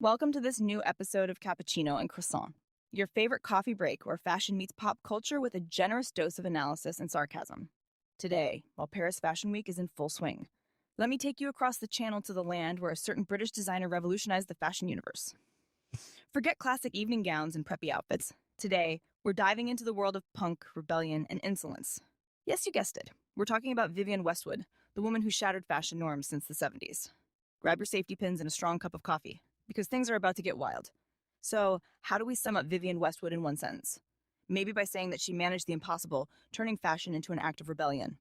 Welcome to this new episode of Cappuccino and Croissant, your favorite coffee break where fashion meets pop culture with a generous dose of analysis and sarcasm. Today, while Paris Fashion Week is in full swing, let me take you across the channel to the land where a certain British designer revolutionized the fashion universe. Forget classic evening gowns and preppy outfits. Today, we're diving into the world of punk, rebellion, and insolence. Yes, you guessed it. We're talking about Vivienne Westwood, the woman who shattered fashion norms since the 70s. Grab your safety pins and a strong cup of coffee, because things are about to get wild. So, how do we sum up Vivienne Westwood in one sentence? Maybe by saying that she managed the impossible, turning fashion into an act of rebellion.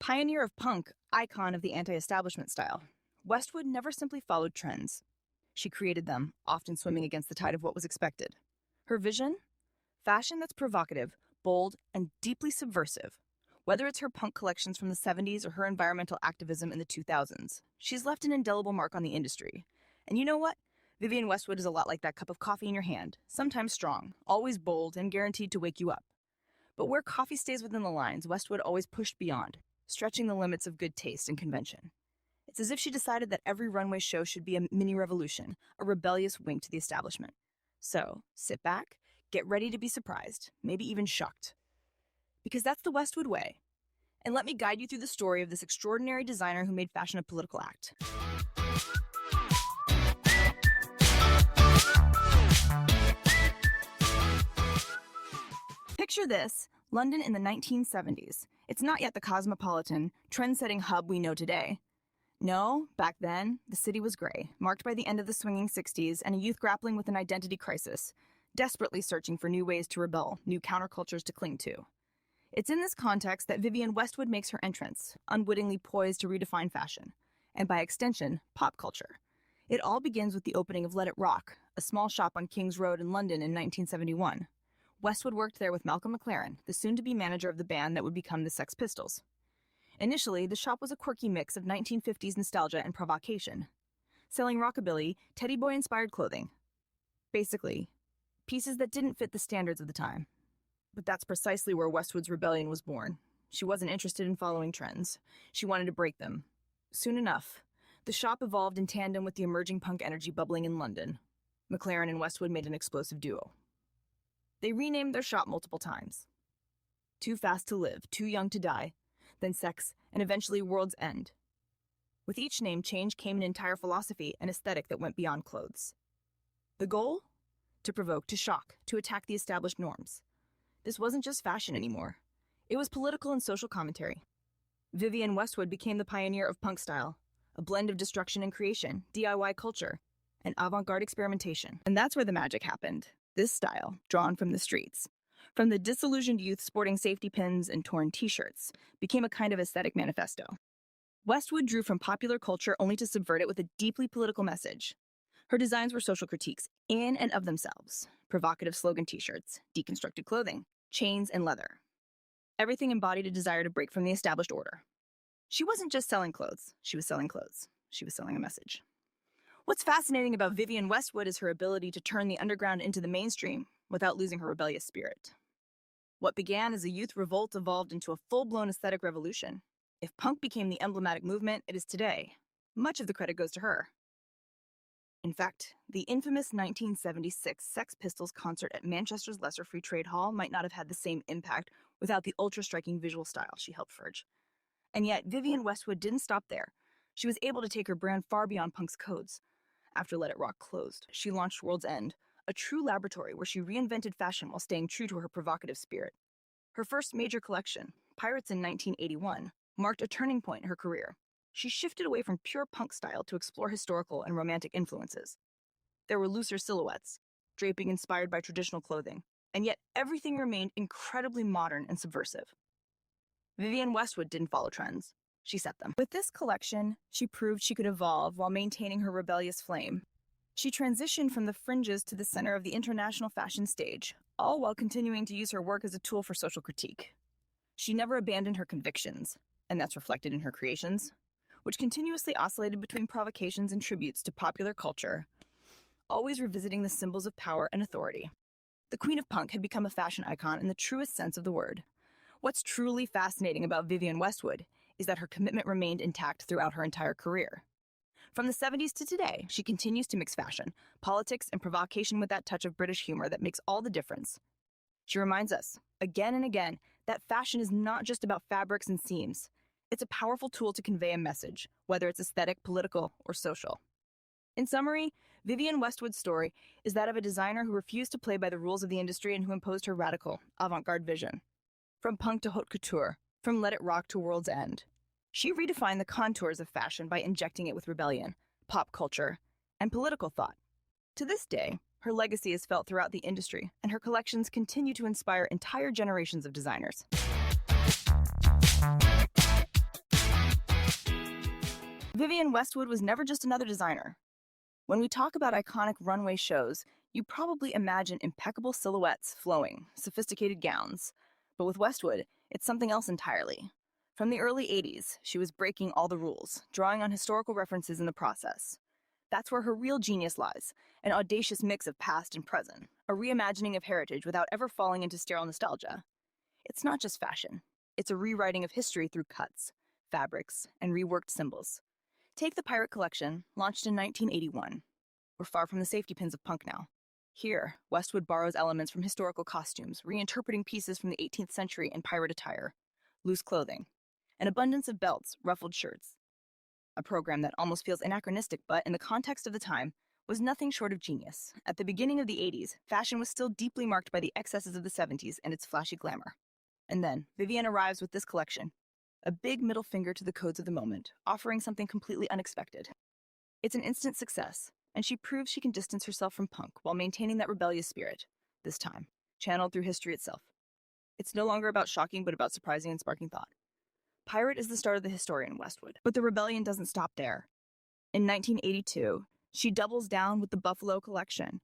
Pioneer of punk, icon of the anti-establishment style, Westwood never simply followed trends. She created them, often swimming against the tide of what was expected. Her vision? Fashion that's provocative, bold, and deeply subversive. Whether it's her punk collections from the 70s or her environmental activism in the 2000s, she's left an indelible mark on the industry. And you know what? Vivienne Westwood is a lot like that cup of coffee in your hand, sometimes strong, always bold, and guaranteed to wake you up. But where coffee stays within the lines, Westwood always pushed beyond, stretching the limits of good taste and convention. It's as if she decided that every runway show should be a mini revolution, a rebellious wink to the establishment. So, sit back, get ready to be surprised, maybe even shocked. Because that's the Westwood way. And let me guide you through the story of this extraordinary designer who made fashion a political act. Picture this, London in the 1970s. It's not yet the cosmopolitan, trend-setting hub we know today. No, back then, the city was gray, marked by the end of the swinging 60s and a youth grappling with an identity crisis, desperately searching for new ways to rebel, new countercultures to cling to. It's in this context that Vivienne Westwood makes her entrance, unwittingly poised to redefine fashion, and by extension, pop culture. It all begins with the opening of Let It Rock, a small shop on King's Road in London in 1971. Westwood worked there with Malcolm McLaren, the soon-to-be manager of the band that would become the Sex Pistols. Initially, the shop was a quirky mix of 1950s nostalgia and provocation, selling rockabilly, teddy boy-inspired clothing. Basically, pieces that didn't fit the standards of the time. But that's precisely where Westwood's rebellion was born. She wasn't interested in following trends. She wanted to break them. Soon enough, the shop evolved in tandem with the emerging punk energy bubbling in London. McLaren and Westwood made an explosive duo. They renamed their shop multiple times. Too Fast to Live, Too Young to Die, then Sex, and eventually World's End. With each name change came an entire philosophy and aesthetic that went beyond clothes. The goal? To provoke, to shock, to attack the established norms. This wasn't just fashion anymore. It was political and social commentary. Vivienne Westwood became the pioneer of punk style, a blend of destruction and creation, DIY culture, and avant-garde experimentation. And that's where the magic happened. This style, drawn from the streets, from the disillusioned youth sporting safety pins and torn t-shirts, became a kind of aesthetic manifesto. Westwood drew from popular culture only to subvert it with a deeply political message. Her designs were social critiques in and of themselves. Provocative slogan t-shirts, deconstructed clothing, chains and leather. Everything embodied a desire to break from the established order. She wasn't just selling clothes. She was selling clothes. She was selling a message. What's fascinating about Vivienne Westwood is her ability to turn the underground into the mainstream without losing her rebellious spirit. What began as a youth revolt evolved into a full-blown aesthetic revolution. If punk became the emblematic movement it is today, much of the credit goes to her. In fact, the infamous 1976 Sex Pistols concert at Manchester's Lesser Free Trade Hall might not have had the same impact without the ultra-striking visual style she helped forge. And yet, Vivienne Westwood didn't stop there. She was able to take her brand far beyond punk's codes. After Let It Rock closed, she launched World's End, a true laboratory where she reinvented fashion while staying true to her provocative spirit. Her first major collection, Pirates in 1981, marked a turning point in her career. She shifted away from pure punk style to explore historical and romantic influences. There were looser silhouettes, draping inspired by traditional clothing, and yet everything remained incredibly modern and subversive. Vivienne Westwood didn't follow trends. She set them. With this collection, she proved she could evolve while maintaining her rebellious flame. She transitioned from the fringes to the center of the international fashion stage, all while continuing to use her work as a tool for social critique. She never abandoned her convictions, and that's reflected in her creations, which continuously oscillated between provocations and tributes to popular culture, always revisiting the symbols of power and authority. The Queen of Punk had become a fashion icon in the truest sense of the word. What's truly fascinating about Vivienne Westwood is that her commitment remained intact throughout her entire career. From the 70s to today, she continues to mix fashion, politics, and provocation with that touch of British humor that makes all the difference. She reminds us, again and again, that fashion is not just about fabrics and seams. It's a powerful tool to convey a message, whether it's aesthetic, political, or social. In summary, Vivienne Westwood's story is that of a designer who refused to play by the rules of the industry and who imposed her radical, avant-garde vision. From punk to haute couture, from let it rock to world's end. She redefined the contours of fashion by injecting it with rebellion, pop culture, and political thought. To this day, her legacy is felt throughout the industry, and her collections continue to inspire entire generations of designers. Vivienne Westwood was never just another designer. When we talk about iconic runway shows, you probably imagine impeccable silhouettes flowing, sophisticated gowns. But with Westwood, it's something else entirely. From the early 80s, she was breaking all the rules, drawing on historical references in the process. That's where her real genius lies, an audacious mix of past and present, a reimagining of heritage without ever falling into sterile nostalgia. It's not just fashion. It's a rewriting of history through cuts, fabrics, and reworked symbols. Take the Pirate Collection, launched in 1981. We're far from the safety pins of punk now. Here, Westwood borrows elements from historical costumes, reinterpreting pieces from the 18th century in pirate attire, loose clothing, an abundance of belts, ruffled shirts. A program that almost feels anachronistic, but in the context of the time, was nothing short of genius. At the beginning of the 80s, fashion was still deeply marked by the excesses of the 70s and its flashy glamour. And then, Vivienne arrives with this collection, a big middle finger to the codes of the moment, offering something completely unexpected. It's an instant success, and she proves she can distance herself from punk while maintaining that rebellious spirit, this time, channeled through history itself. It's no longer about shocking, but about surprising and sparking thought. Pirate is the start of the historian Westwood, but the rebellion doesn't stop there. In 1982, she doubles down with the Buffalo Collection,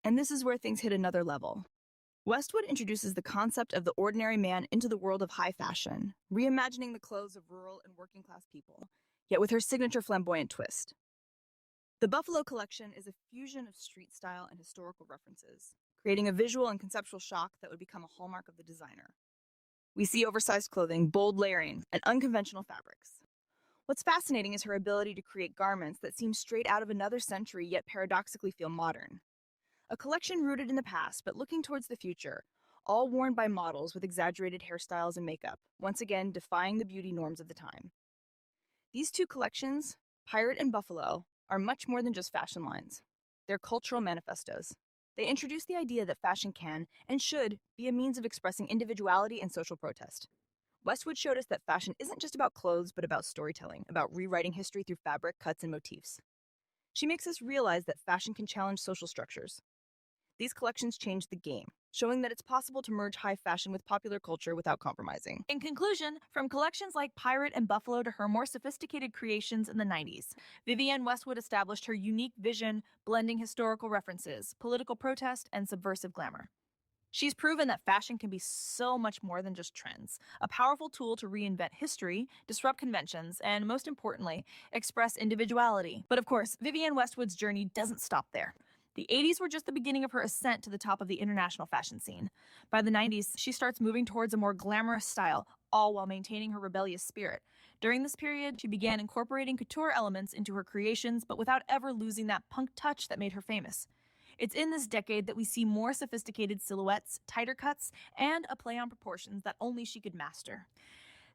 and this is where things hit another level. Westwood introduces the concept of the ordinary man into the world of high fashion, reimagining the clothes of rural and working-class people, yet with her signature flamboyant twist. The Buffalo Collection is a fusion of street style and historical references, creating a visual and conceptual shock that would become a hallmark of the designer. We see oversized clothing, bold layering, and unconventional fabrics. What's fascinating is her ability to create garments that seem straight out of another century yet paradoxically feel modern. A collection rooted in the past but looking towards the future, all worn by models with exaggerated hairstyles and makeup, once again defying the beauty norms of the time. These two collections, Pirate and Buffalo, are much more than just fashion lines. They're cultural manifestos. They introduce the idea that fashion can, and should, be a means of expressing individuality and social protest. Westwood showed us that fashion isn't just about clothes, but about storytelling, about rewriting history through fabric, cuts, and motifs. She makes us realize that fashion can challenge social structures. These collections changed the game, showing that it's possible to merge high fashion with popular culture without compromising. In conclusion, from collections like Pirate and Buffalo to her more sophisticated creations in the 90s, Vivienne Westwood established her unique vision, blending historical references, political protest, and subversive glamour. She's proven that fashion can be so much more than just trends, a powerful tool to reinvent history, disrupt conventions, and most importantly, express individuality. But of course, Vivienne Westwood's journey doesn't stop there. The 80s were just the beginning of her ascent to the top of the international fashion scene. By the 90s, she starts moving towards a more glamorous style, all while maintaining her rebellious spirit. During this period, she began incorporating couture elements into her creations, but without ever losing that punk touch that made her famous. It's in this decade that we see more sophisticated silhouettes, tighter cuts, and a play on proportions that only she could master.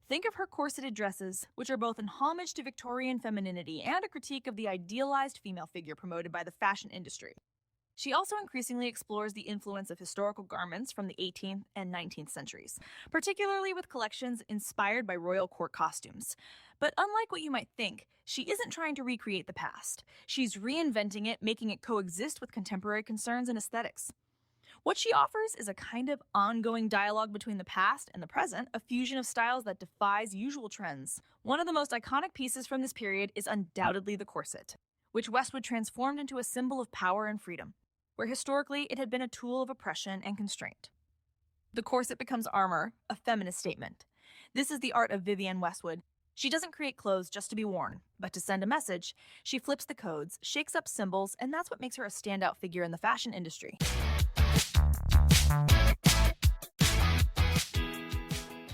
Think of her corseted dresses, which are both an homage to Victorian femininity and a critique of the idealized female figure promoted by the fashion industry. She also increasingly explores the influence of historical garments from the 18th and 19th centuries, particularly with collections inspired by royal court costumes. But unlike what you might think, she isn't trying to recreate the past. She's reinventing it, making it coexist with contemporary concerns and aesthetics. What she offers is a kind of ongoing dialogue between the past and the present, a fusion of styles that defies usual trends. One of the most iconic pieces from this period is undoubtedly the corset, which Westwood transformed into a symbol of power and freedom, where historically it had been a tool of oppression and constraint. The corset becomes armor, a feminist statement. This is the art of Vivienne Westwood. She doesn't create clothes just to be worn, but to send a message. She flips the codes, shakes up symbols, and that's what makes her a standout figure in the fashion industry.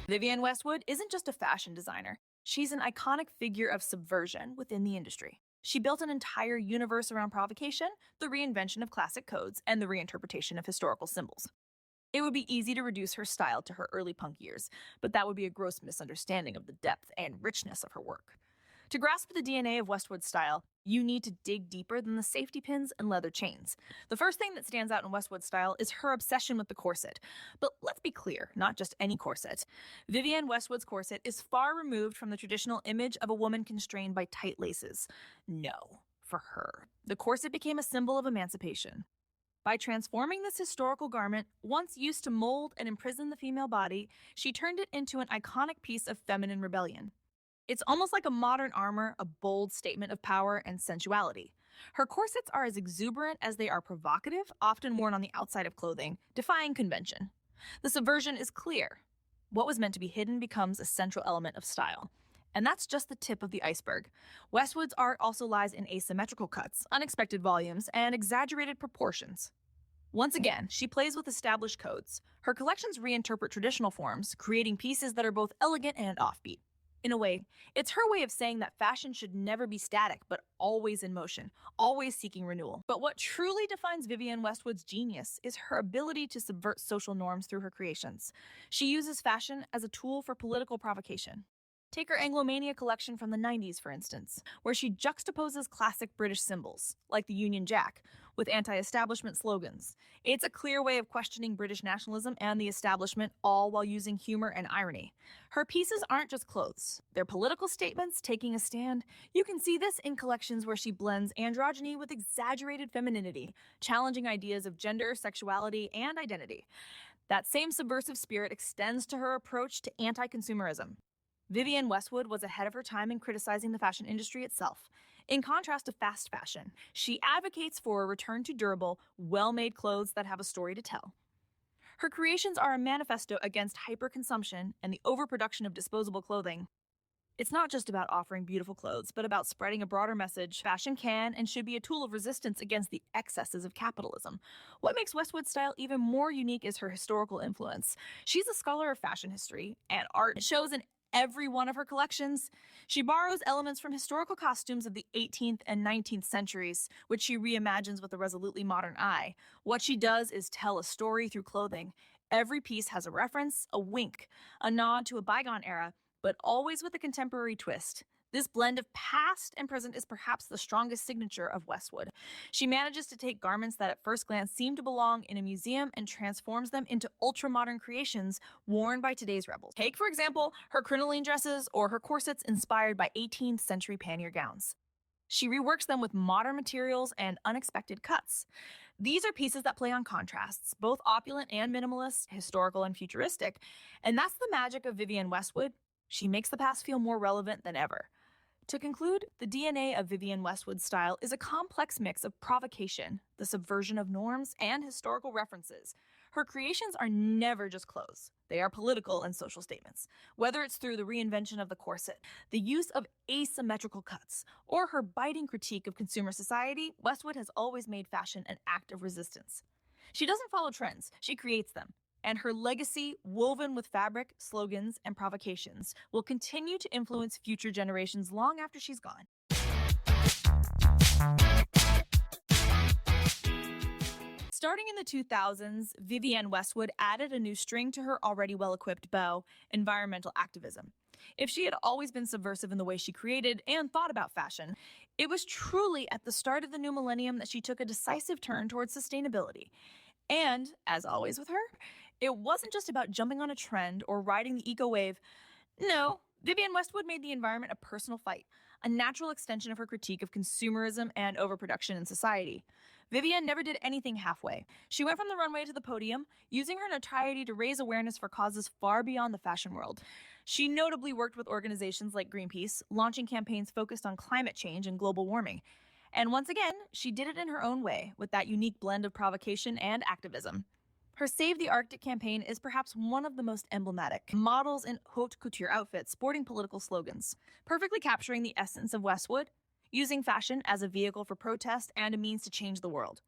Vivienne Westwood isn't just a fashion designer. She's an iconic figure of subversion within the industry. She built an entire universe around provocation, the reinvention of classic codes, and the reinterpretation of historical symbols. It would be easy to reduce her style to her early punk years, but that would be a gross misunderstanding of the depth and richness of her work. To grasp the DNA of Westwood's style, you need to dig deeper than the safety pins and leather chains. The first thing that stands out in Westwood's style is her obsession with the corset. But let's be clear, not just any corset. Vivienne Westwood's corset is far removed from the traditional image of a woman constrained by tight laces. No, for her, the corset became a symbol of emancipation. By transforming this historical garment, once used to mold and imprison the female body, she turned it into an iconic piece of feminine rebellion. It's almost like a modern armor, a bold statement of power and sensuality. Her corsets are as exuberant as they are provocative, often worn on the outside of clothing, defying convention. The subversion is clear. What was meant to be hidden becomes a central element of style. And that's just the tip of the iceberg. Westwood's art also lies in asymmetrical cuts, unexpected volumes, and exaggerated proportions. Once again, she plays with established codes. Her collections reinterpret traditional forms, creating pieces that are both elegant and offbeat. In a way, it's her way of saying that fashion should never be static, but always in motion, always seeking renewal. But what truly defines Vivienne Westwood's genius is her ability to subvert social norms through her creations. She uses fashion as a tool for political provocation. Take her Anglomania collection from the 90s, for instance, where she juxtaposes classic British symbols, like the Union Jack, with anti-establishment slogans. It's a clear way of questioning British nationalism and the establishment, all while using humor and irony. Her pieces aren't just clothes. They're political statements taking a stand. You can see this in collections where she blends androgyny with exaggerated femininity, challenging ideas of gender, sexuality, and identity. That same subversive spirit extends to her approach to anti-consumerism. Vivienne Westwood was ahead of her time in criticizing the fashion industry itself. In contrast to fast fashion, she advocates for a return to durable, well-made clothes that have a story to tell. Her creations are a manifesto against hyperconsumption and the overproduction of disposable clothing. It's not just about offering beautiful clothes, but about spreading a broader message. Fashion can and should be a tool of resistance against the excesses of capitalism. What makes Westwood's style even more unique is her historical influence. She's a scholar of fashion history and art. It shows in every one of her collections. She borrows elements from historical costumes of the 18th and 19th centuries, which she reimagines with a resolutely modern eye. What she does is tell a story through clothing. Every piece has a reference, a wink, a nod to a bygone era, but always with a contemporary twist. This blend of past and present is perhaps the strongest signature of Westwood. She manages to take garments that at first glance seem to belong in a museum and transforms them into ultra-modern creations worn by today's rebels. Take, for example, her crinoline dresses or her corsets inspired by 18th century pannier gowns. She reworks them with modern materials and unexpected cuts. These are pieces that play on contrasts, both opulent and minimalist, historical and futuristic. And that's the magic of Vivienne Westwood. She makes the past feel more relevant than ever. To conclude, the DNA of Vivienne Westwood's style is a complex mix of provocation, the subversion of norms, and historical references. Her creations are never just clothes. They are political and social statements. Whether it's through the reinvention of the corset, the use of asymmetrical cuts, or her biting critique of consumer society, Westwood has always made fashion an act of resistance. She doesn't follow trends, she creates them. And her legacy, woven with fabric, slogans, and provocations, will continue to influence future generations long after she's gone. Starting in the 2000s, Vivienne Westwood added a new string to her already well-equipped bow: environmental activism. If she had always been subversive in the way she created and thought about fashion, it was truly at the start of the new millennium that she took a decisive turn towards sustainability. And, as always with her, it wasn't just about jumping on a trend or riding the eco wave. No, Vivienne Westwood made the environment a personal fight, a natural extension of her critique of consumerism and overproduction in society. Vivienne never did anything halfway. She went from the runway to the podium, using her notoriety to raise awareness for causes far beyond the fashion world. She notably worked with organizations like Greenpeace, launching campaigns focused on climate change and global warming. And once again, she did it in her own way, with that unique blend of provocation and activism. Her Save the Arctic campaign is perhaps one of the most emblematic. Models in haute couture outfits sporting political slogans, perfectly capturing the essence of Westwood, using fashion as a vehicle for protest and a means to change the world.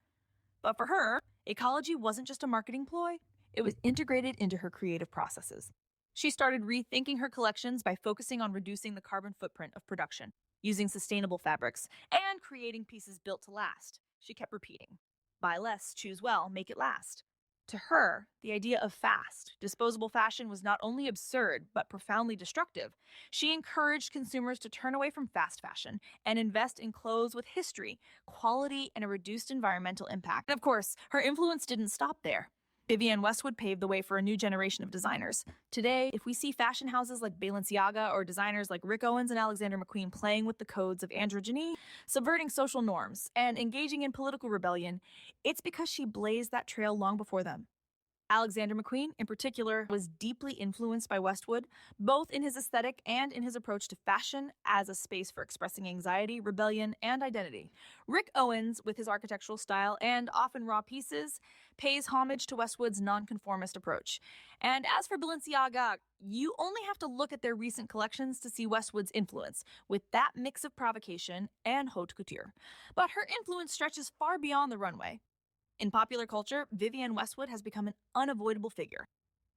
But for her, ecology wasn't just a marketing ploy, it was integrated into her creative processes. She started rethinking her collections by focusing on reducing the carbon footprint of production. using sustainable fabrics, and creating pieces built to last. She kept repeating, buy less, choose well, make it last. To her, the idea of fast, disposable fashion was not only absurd, but profoundly destructive. She encouraged consumers to turn away from fast fashion and invest in clothes with history, quality, and a reduced environmental impact. And of course, her influence didn't stop there. Vivienne Westwood paved the way for a new generation of designers. Today, if we see fashion houses like Balenciaga or designers like Rick Owens and Alexander McQueen playing with the codes of androgyny, subverting social norms, and engaging in political rebellion, it's because she blazed that trail long before them. Alexander McQueen, in particular, was deeply influenced by Westwood, both in his aesthetic and in his approach to fashion as a space for expressing anxiety, rebellion, and identity. Rick Owens, with his architectural style and often raw pieces, pays homage to Westwood's nonconformist approach. And as for Balenciaga, you only have to look at their recent collections to see Westwood's influence, with that mix of provocation and haute couture. But her influence stretches far beyond the runway. In popular culture, Vivienne Westwood has become an unavoidable figure.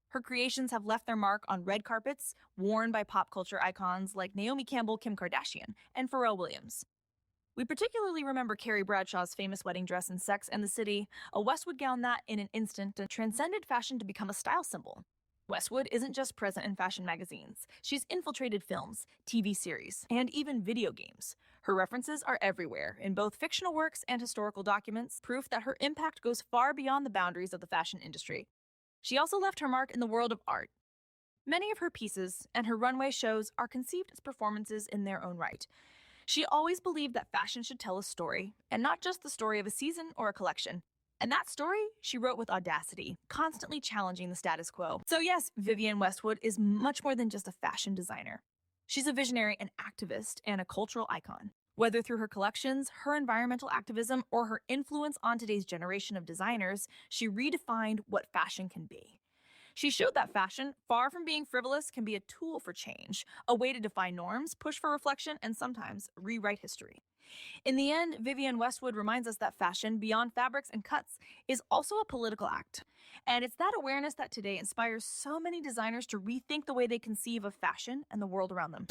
Her creations have left their mark on red carpets, worn by pop culture icons like Naomi Campbell, Kim Kardashian, and Pharrell Williams. We particularly remember Carrie Bradshaw's famous wedding dress in Sex and the City, a Westwood gown that, in an instant, transcended fashion to become a style symbol. Westwood isn't just present in fashion magazines. She's infiltrated films, TV series, and even video games. Her references are everywhere, in both fictional works and historical documents, proof that her impact goes far beyond the boundaries of the fashion industry. She also left her mark in the world of art. Many of her pieces and her runway shows are conceived as performances in their own right. She always believed that fashion should tell a story, and not just the story of a season or a collection. And that story she wrote with audacity, constantly challenging the status quo. So yes, Vivienne Westwood is much more than just a fashion designer. She's a visionary, an activist, and a cultural icon. Whether through her collections, her environmental activism, or her influence on today's generation of designers, she redefined what fashion can be. She showed that fashion, far from being frivolous, can be a tool for change, a way to define norms, push for reflection, and sometimes rewrite history. In the end, Vivienne Westwood reminds us that fashion, beyond fabrics and cuts, is also a political act. And it's that awareness that today inspires so many designers to rethink the way they conceive of fashion and the world around them.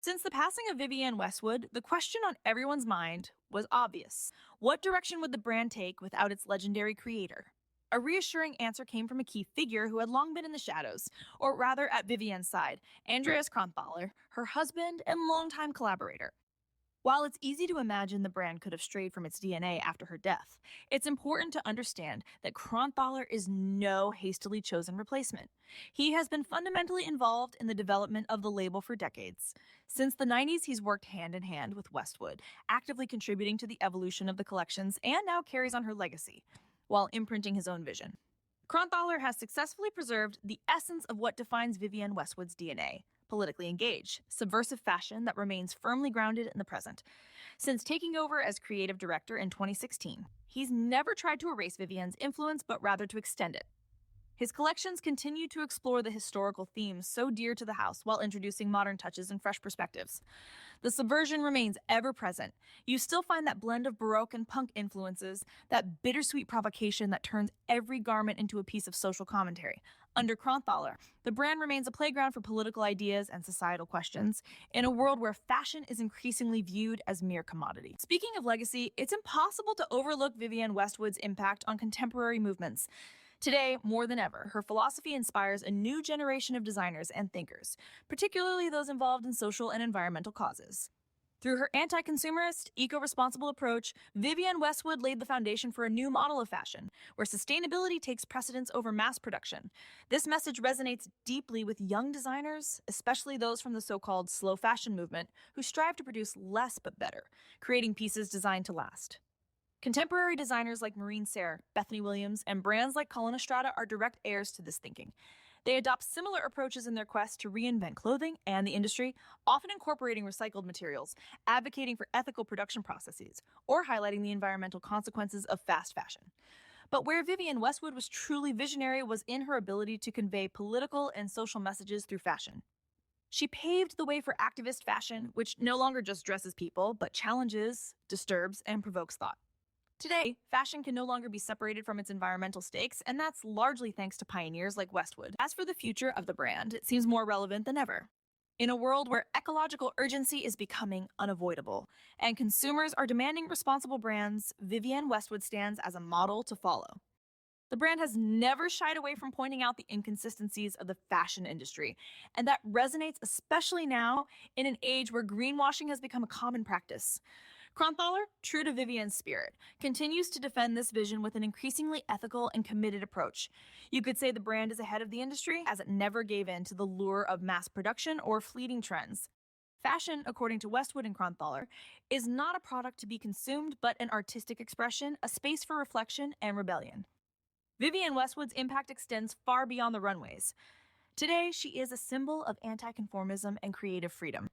Since the passing of Vivienne Westwood, the question on everyone's mind was obvious. What direction would the brand take without its legendary creator? A reassuring answer came from a key figure who had long been in the shadows, or rather at Vivienne's side, Andreas Kronthaler, her husband and longtime collaborator. While it's easy to imagine the brand could have strayed from its DNA after her death, it's important to understand that Kronthaler is no hastily chosen replacement. He has been fundamentally involved in the development of the label for decades. Since the 90s, he's worked hand in hand with Westwood, actively contributing to the evolution of the collections and now carries on her legacy, while imprinting his own vision. Kronthaler has successfully preserved the essence of what defines Vivienne Westwood's DNA: politically engaged, subversive fashion that remains firmly grounded in the present. Since taking over as creative director in 2016, he's never tried to erase Vivienne's influence, but rather to extend it. His collections continue to explore the historical themes so dear to the house while introducing modern touches and fresh perspectives. The subversion remains ever present. You still find that blend of Baroque and punk influences, that bittersweet provocation that turns every garment into a piece of social commentary. Under Kronthaler, the brand remains a playground for political ideas and societal questions in a world where fashion is increasingly viewed as mere commodity. Speaking of legacy, it's impossible to overlook Vivienne Westwood's impact on contemporary movements. Today, more than ever, her philosophy inspires a new generation of designers and thinkers, particularly those involved in social and environmental causes. Through her anti-consumerist, eco-responsible approach, Vivienne Westwood laid the foundation for a new model of fashion, where sustainability takes precedence over mass production. This message resonates deeply with young designers, especially those from the so-called slow fashion movement, who strive to produce less but better, creating pieces designed to last. Contemporary designers like Maureen Serre, Bethany Williams, and brands like Cullen Estrada are direct heirs to this thinking. They adopt similar approaches in their quest to reinvent clothing and the industry, often incorporating recycled materials, advocating for ethical production processes, or highlighting the environmental consequences of fast fashion. But where Vivienne Westwood was truly visionary was in her ability to convey political and social messages through fashion. She paved the way for activist fashion, which no longer just dresses people, but challenges, disturbs, and provokes thought. Today, fashion can no longer be separated from its environmental stakes, and that's largely thanks to pioneers like Westwood. As for the future of the brand, it seems more relevant than ever. In a world where ecological urgency is becoming unavoidable and consumers are demanding responsible brands, Vivienne Westwood stands as a model to follow. The brand has never shied away from pointing out the inconsistencies of the fashion industry, and that resonates especially now in an age where greenwashing has become a common practice. Kronthaler, true to Vivienne's spirit, continues to defend this vision with an increasingly ethical and committed approach. You could say the brand is ahead of the industry as it never gave in to the lure of mass production or fleeting trends. Fashion, according to Westwood and Kronthaler, is not a product to be consumed but an artistic expression, a space for reflection and rebellion. Vivienne Westwood's impact extends far beyond the runways. Today, she is a symbol of anti-conformism and creative freedom.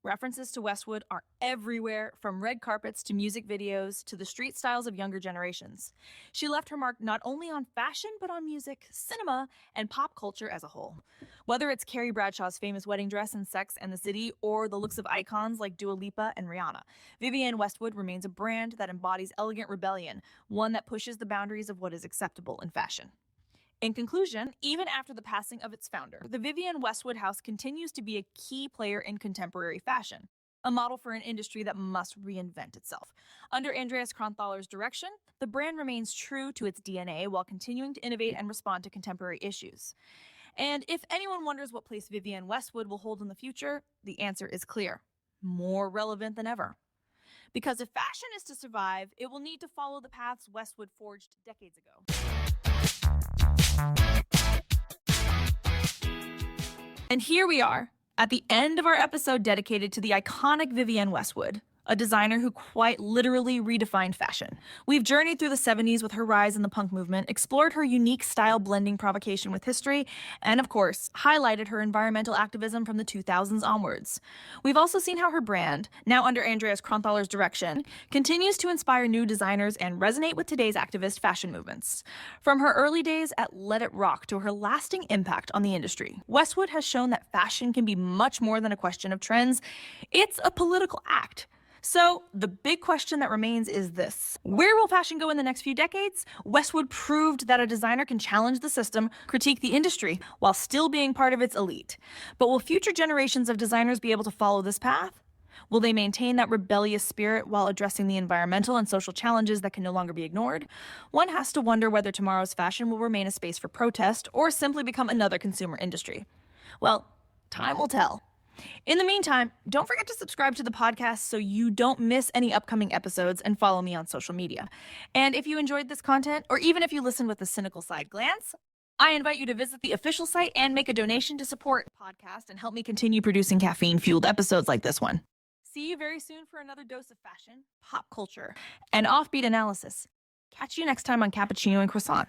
References to Westwood are everywhere, from red carpets to music videos to the street styles of younger generations. She left her mark not only on fashion, but on music, cinema, and pop culture as a whole. Whether it's Carrie Bradshaw's famous wedding dress in Sex and the City or the looks of icons like Dua Lipa and Rihanna, Vivienne Westwood remains a brand that embodies elegant rebellion, one that pushes the boundaries of what is acceptable in fashion. In conclusion, even after the passing of its founder, the Vivienne Westwood House continues to be a key player in contemporary fashion, a model for an industry that must reinvent itself. Under Andreas Kronthaler's direction, the brand remains true to its DNA while continuing to innovate and respond to contemporary issues. And if anyone wonders what place Vivienne Westwood will hold in the future, the answer is clear: more relevant than ever. Because if fashion is to survive, it will need to follow the paths Westwood forged decades ago. And here we are, at the end of our episode dedicated to the iconic Vivienne Westwood, a designer who quite literally redefined fashion. We've journeyed through the 70s with her rise in the punk movement, explored her unique style blending provocation with history, and of course, highlighted her environmental activism from the 2000s onwards. We've also seen how her brand, now under Andreas Kronthaler's direction, continues to inspire new designers and resonate with today's activist fashion movements. From her early days at Let It Rock to her lasting impact on the industry, Westwood has shown that fashion can be much more than a question of trends. It's a political act. So, the big question that remains is this: where will fashion go in the next few decades? Westwood proved that a designer can challenge the system, critique the industry, while still being part of its elite. But will future generations of designers be able to follow this path? Will they maintain that rebellious spirit while addressing the environmental and social challenges that can no longer be ignored? One has to wonder whether tomorrow's fashion will remain a space for protest or simply become another consumer industry. Well, time will tell. In the meantime, don't forget to subscribe to the podcast so you don't miss any upcoming episodes, and follow me on social media. And if you enjoyed this content, or even if you listen with a cynical side glance, I invite you to visit the official site and make a donation to support the podcast and help me continue producing caffeine-fueled episodes like this one. See you very soon for another dose of fashion, pop culture, and offbeat analysis. Catch you next time on Cappuccino and Croissant.